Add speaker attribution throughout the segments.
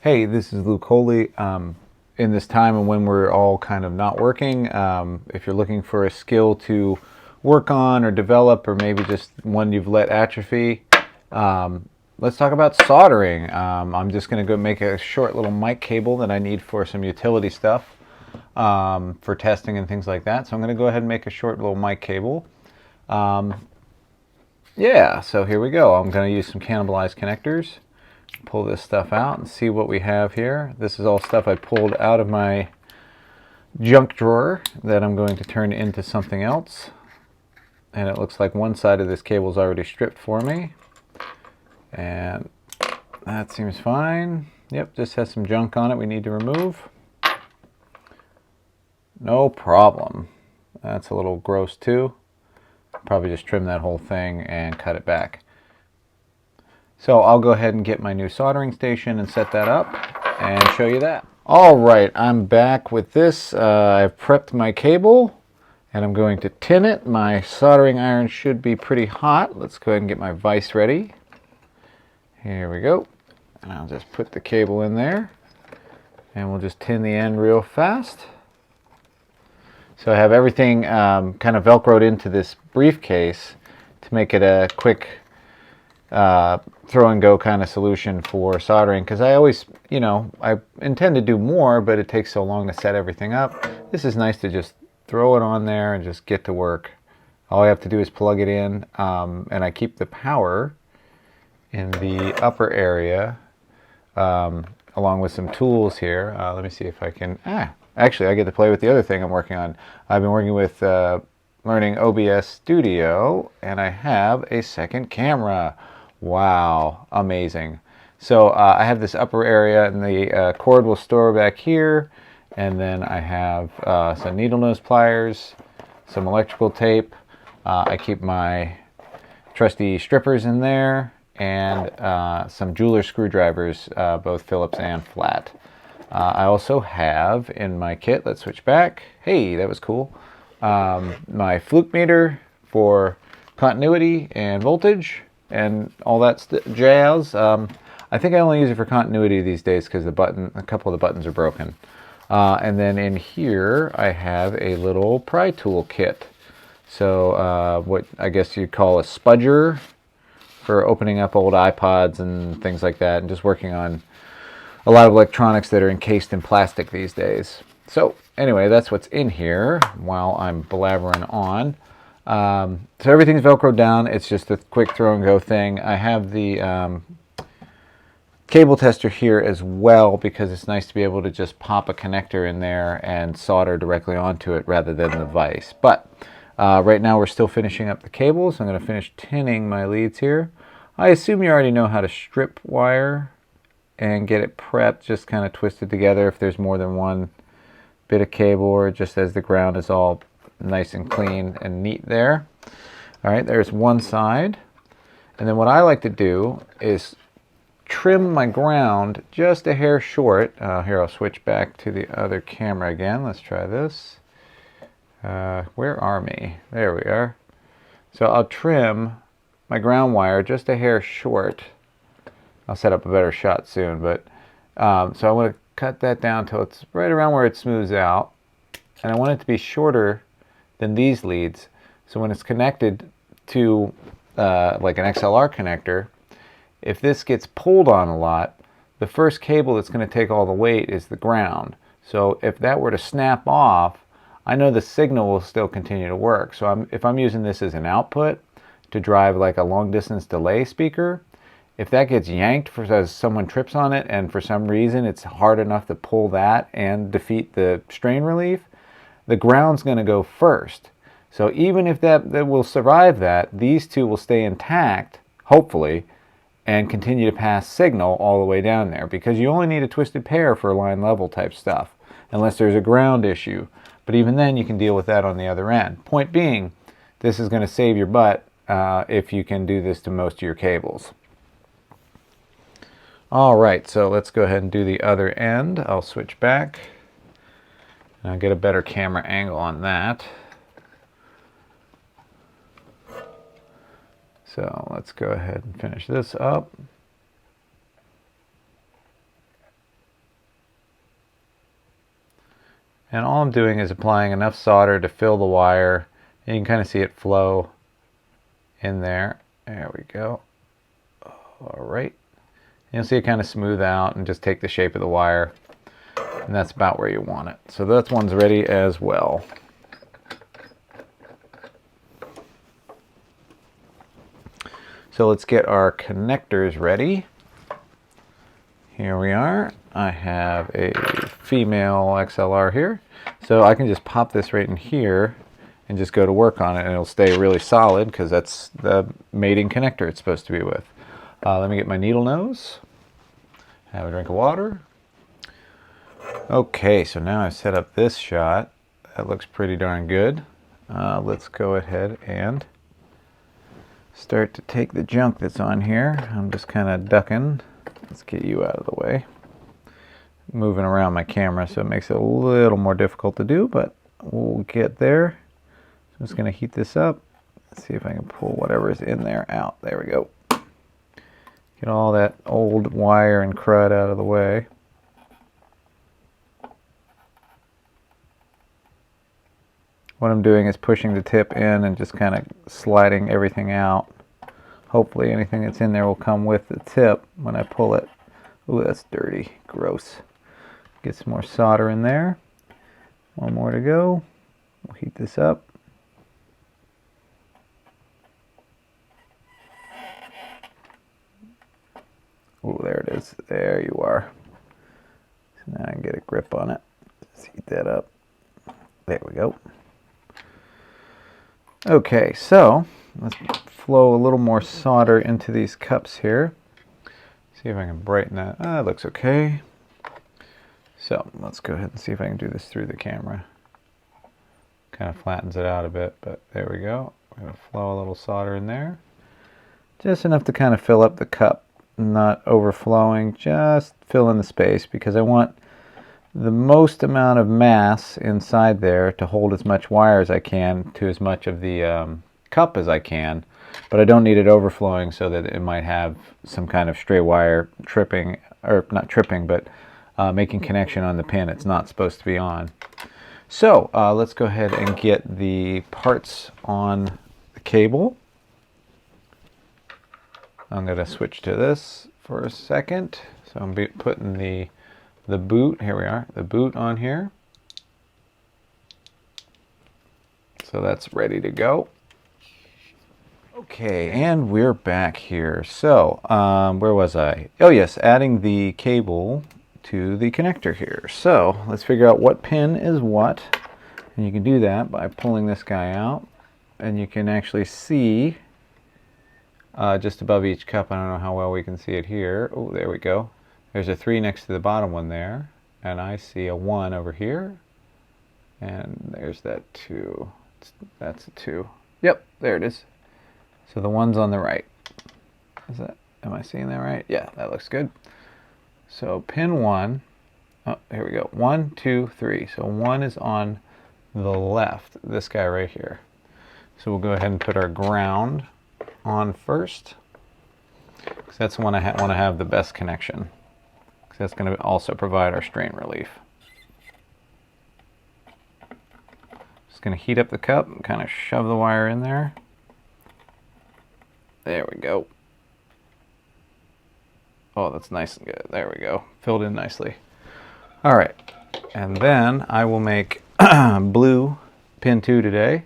Speaker 1: Hey, this is Luke Holy. In this time and when we're all kind of not working, if you're looking for a skill to work on or develop, or maybe just one you've let atrophy, let's talk about soldering. I'm just going to go make a short little mic cable that I need for some utility stuff for testing and things like that. So I'm going to go ahead and make a short little mic cable. Yeah, so here we go. I'm going to use some cannibalized connectors. Pull this stuff out and see what we have here. This is all stuff I pulled out of my junk drawer that I'm going to turn into something else. And it looks like one side of this cable is already stripped for me. And that seems fine. Yep, just has some junk on it we need to remove. No problem. That's a little gross too. Probably just trim that whole thing and cut it back. So I'll go ahead and get my new soldering station and set that up and show you that. All right, I'm back with this. I've prepped my cable and I'm going to tin it. My soldering iron should be pretty hot. Let's go ahead and get my vise ready. Here we go. And I'll just put the cable in there and we'll just tin the end real fast. So I have everything kind of Velcroed into this briefcase to make it a quick throw and go kind of solution for soldering, because I always, I intend to do more, but it takes so long to set everything up. This is nice to just throw it on there and just get to work. All I have to do is plug it in, and I keep the power in the upper area along with some tools here. Let me see if I can, actually I get to play with the other thing I'm working on. I've been working with learning OBS Studio, and I have a second camera. Wow, amazing. So I have this upper area, and the cord will store back here, and then I have some needle nose pliers, some electrical tape. I keep my trusty strippers in there, and some jeweler screwdrivers, both Phillips and flat. I also have in my kit, let's switch back. Hey, that was cool. My fluke meter for continuity and voltage and all that jazz. I think I only use it for continuity these days because a couple of the buttons are broken. And then in here I have a little pry tool kit. So what I guess you'd call a spudger for opening up old iPods and things like that, and just working on a lot of electronics that are encased in plastic these days. So anyway, that's what's in here while I'm blabbering on. So everything's Velcroed down. It's just a quick throw and go thing. I have the cable tester here as well, because it's nice to be able to just pop a connector in there and solder directly onto it rather than the vise. But right now we're still finishing up the cables. I'm going to finish tinning my leads here. I assume you already know how to strip wire and get it prepped, just kind of twisted together if there's more than one bit of cable, or just as the ground is all nice and clean and neat there. All right, there's one side. And then what I like to do is trim my ground just a hair short. Here, I'll switch back to the other camera again. Let's try this. Where are me? There we are. So I'll trim my ground wire just a hair short. I'll set up a better shot soon, but so I want to cut that down till it's right around where it smooths out, and I want it to be shorter than these leads, so when it's connected to like an XLR connector, if this gets pulled on a lot, the first cable that's going to take all the weight is the ground. So if that were to snap off, I know the signal will still continue to work. So if I'm using this as an output to drive like a long distance delay speaker, if that gets yanked as someone trips on it, and for some reason it's hard enough to pull that and defeat the strain relief, the ground's going to go first. So even if that will survive that, these two will stay intact, hopefully, and continue to pass signal all the way down there, because you only need a twisted pair for line level type stuff, unless there's a ground issue. But even then you can deal with that on the other end. Point being, this is going to save your butt if you can do this to most of your cables. All right, so let's go ahead and do the other end. I'll switch back and I'll get a better camera angle on that. So let's go ahead and finish this up. And all I'm doing is applying enough solder to fill the wire. And you can kind of see it flow in there. There we go. All right. You'll see it kind of smooth out and just take the shape of the wire. And that's about where you want it. So that one's ready as well. So let's get our connectors ready. Here we are. I have a female XLR here. So I can just pop this right in here and just go to work on it, and it'll stay really solid because that's the mating connector it's supposed to be with. Let me get my needle nose. Have a drink of water. Okay, so now I've set up this shot. That looks pretty darn good. Let's go ahead and start to take the junk that's on here. I'm just kind of ducking. Let's get you out of the way. Moving around my camera, so it makes it a little more difficult to do, but we'll get there. So I'm just going to heat this up. Let's see if I can pull whatever is in there out. There we go. Get all that old wire and crud out of the way. What I'm doing is pushing the tip in and just kind of sliding everything out. Hopefully anything that's in there will come with the tip when I pull it. Ooh, that's dirty. Gross. Get some more solder in there. One more to go. We'll heat this up. Ooh, there it is. There you are. So now I can get a grip on it. Just heat that up. There we go. Okay, so let's flow a little more solder into these cups here. See if I can brighten that. That looks okay. So let's go ahead and see if I can do this through the camera. Kind of flattens it out a bit, but there we go. We're going to flow a little solder in there. Just enough to kind of fill up the cup. Not overflowing, just fill in the space because I want the most amount of mass inside there to hold as much wire as I can to as much of the cup as I can, but I don't need it overflowing so that it might have some kind of stray wire tripping, or not tripping, but making connection on the pin it's not supposed to be on. So let's go ahead and get the parts on the cable. I'm going to switch to this for a second. So I'm putting the boot, here we are, the boot on here. So that's ready to go. Okay, and we're back here. So, where was I? Oh yes, adding the cable to the connector here. So, let's figure out what pin is what. And you can do that by pulling this guy out. And you can actually see just above each cup. I don't know how well we can see it here. Oh, there we go. There's a 3 next to the bottom one there. And I see a 1 over here. And there's that 2. That's a 2. Yep, there it is. So the 1's on the right. Am I seeing that right? Yeah, that looks good. So pin 1. Oh, here we go. 1, 2, 3. So 1 is on the left. This guy right here. So we'll go ahead and put our ground on first, because that's the one I want to have the best connection, because that's going to also provide our strain relief. Just going to heat up the cup and kind of shove the wire in there. There we go. Oh, that's nice and good. There we go. Filled in nicely. All right, and then I will make blue pin 2 today,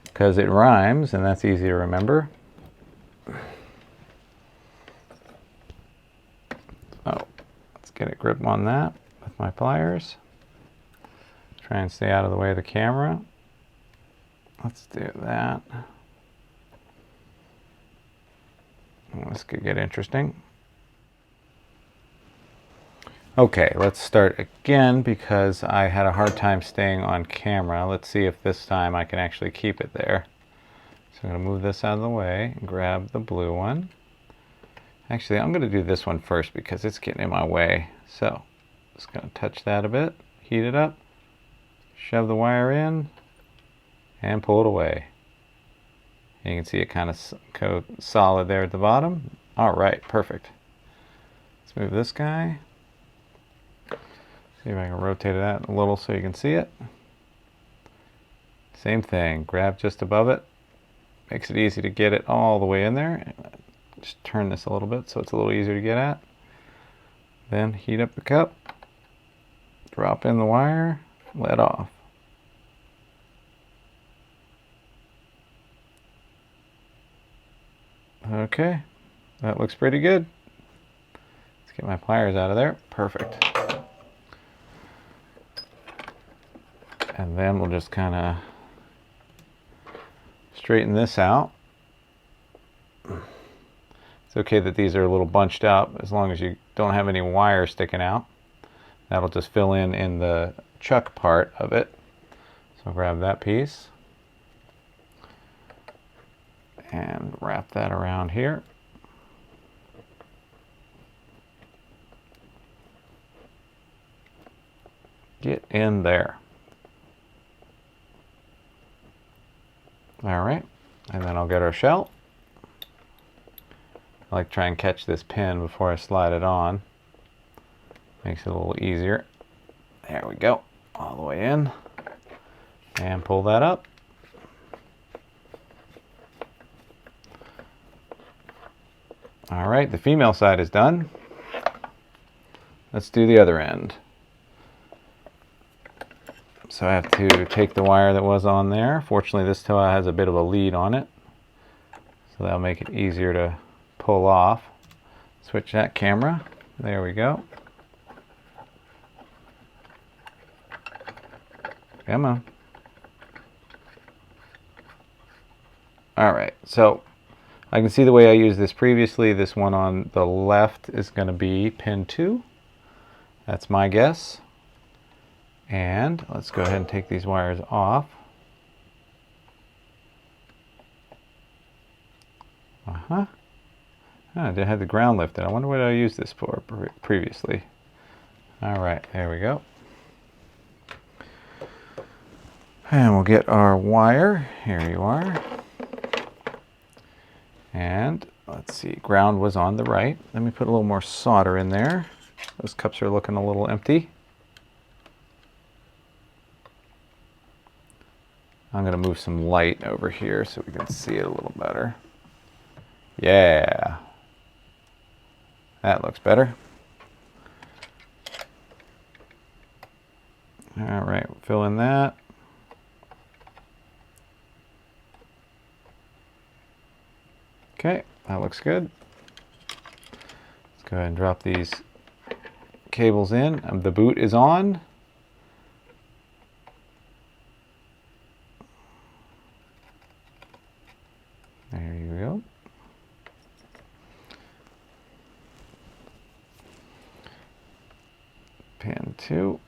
Speaker 1: because it rhymes and that's easy to remember. Oh, let's get a grip on that with my pliers. Try and stay out of the way of the camera. Let's do that. This could get interesting. Okay, let's start again because I had a hard time staying on camera. Let's see if this time I can actually keep it there. So I'm going to move this out of the way and grab the blue one. Actually, I'm going to do this one first because it's getting in my way. So, just going to touch that a bit, heat it up, shove the wire in, and pull it away. And you can see it kind of go solid there at the bottom. All right, perfect. Let's move this guy. See if I can rotate that a little so you can see it. Same thing, grab just above it. Makes it easy to get it all the way in there. Just turn this a little bit so it's a little easier to get at. Then heat up the cup, drop in the wire, let off. Okay, that looks pretty good. Let's get my pliers out of there. Perfect. And then we'll just kind of straighten this out. It's okay that these are a little bunched up as long as you don't have any wire sticking out. That'll just fill in the chuck part of it. So grab that piece and wrap that around here. Get in there. All right, and then I'll get our shell. I like to try and catch this pin before I slide it on. Makes it a little easier. There we go, all the way in. And pull that up. All right, the female side is done. Let's do the other end. So I have to take the wire that was on there. Fortunately, this toa has a bit of a lead on it, so that'll make it easier to pull off. Switch that camera. There we go. Come on. All right, so I can see the way I used this previously. This one on the left is going to be pin 2. That's my guess. And let's go ahead and take these wires off. Oh, I did have the ground lifted. I wonder what I used this for previously. All right, there we go. And we'll get our wire. Here you are. And let's see, ground was on the right. Let me put a little more solder in there. Those cups are looking a little empty. I'm going to move some light over here so we can see it a little better. Yeah. That looks better. All right, fill in that. Okay, that looks good. Let's go ahead and drop these cables in. The boot is on. There you go. Pin 2.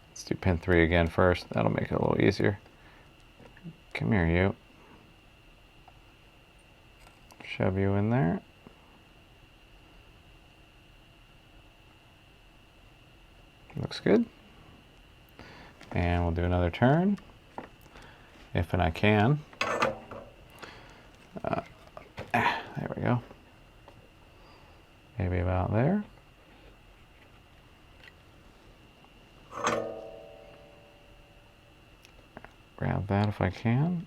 Speaker 1: Let's do pin 3 again first. That'll make it a little easier. Come here, you. Shove you in there. Looks good. And we'll do another turn, if and I can. There we go. Maybe about there. Grab that if I can.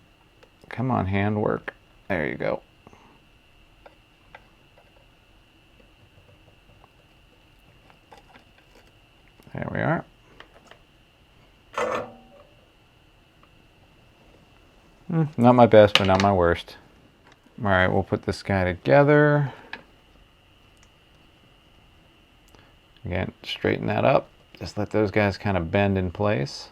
Speaker 1: Come on, handwork. There you go. There we are. Not my best, but not my worst. All right, we'll put this guy together. Again, straighten that up. Just let those guys kind of bend in place,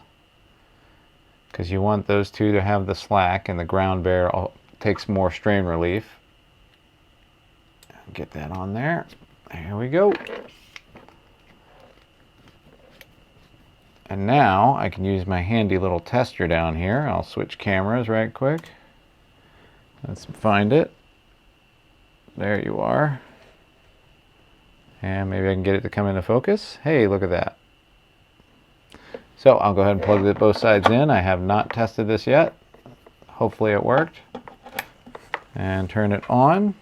Speaker 1: because you want those two to have the slack, and the ground bear takes more strain relief. Get that on there. There we go. And now I can use my handy little tester down here. I'll switch cameras right quick. Let's find it. There you are. And maybe I can get it to come into focus. Hey, look at that. So I'll go ahead and plug both sides in. I have not tested this yet. Hopefully it worked. And turn it on.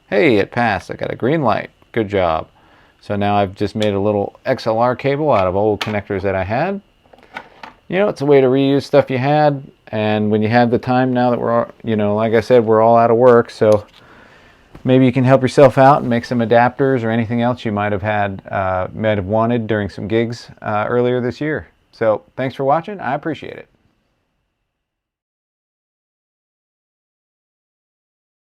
Speaker 1: Hey, it passed. I got a green light. Good job. So now I've just made a little XLR cable out of old connectors that I had. You know, it's a way to reuse stuff you had, and when you have the time now that we're all, you know, like I said, we're all out of work, so maybe you can help yourself out and make some adapters or anything else you might have wanted during some gigs earlier this year. So thanks for watching. I appreciate it.